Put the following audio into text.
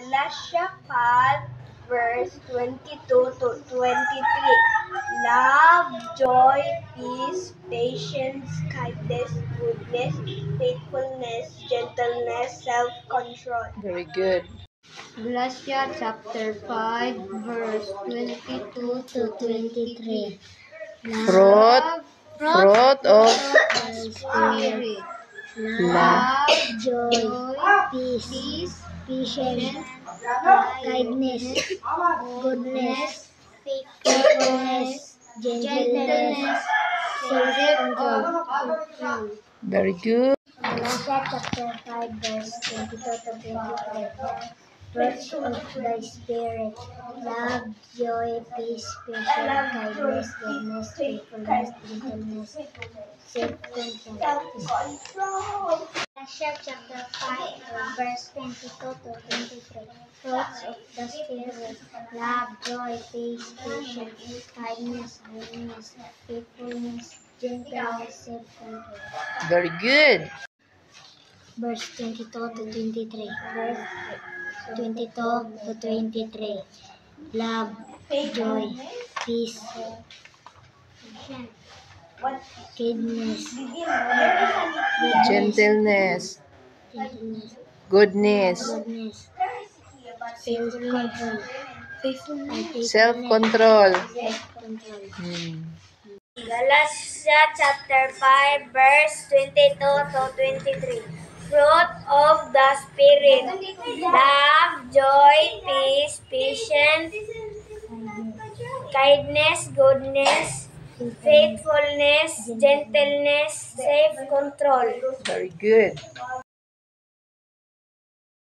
Galatians 5, verse 22 to 23. Love, joy, peace, patience, kindness, goodness, faithfulness, gentleness, self-control. Very good. Galatians chapter 5, verse 22 to 23. Fruit of the Spirit. love, Joy, peace, patience, kindness, goodness, faithfulness, gentleness, self-control. very good. Galatians chapter 5, verse 22 to 23. Fruits of the Spirit, love, joy, peace, patience, kindness, goodness, faithfulness, gentleness, self-control. Galatians chapter 5, verse 22 to 23. Fruits of the Spirit, love, joy, peace, patience, kindness, goodness, faithfulness, gentleness, self-control. Very good. Verse 22 to 23. Verse 22 to 23. Love, joy, peace, kindness, Gentleness, gentleness, goodness, goodness, self-control. self-control. Self-control. Galatians chapter 5, verse 22 to 23. Fruit of the Spirit, love, joy, peace, patience, kindness, goodness, faithfulness, gentleness, self-control. Very good.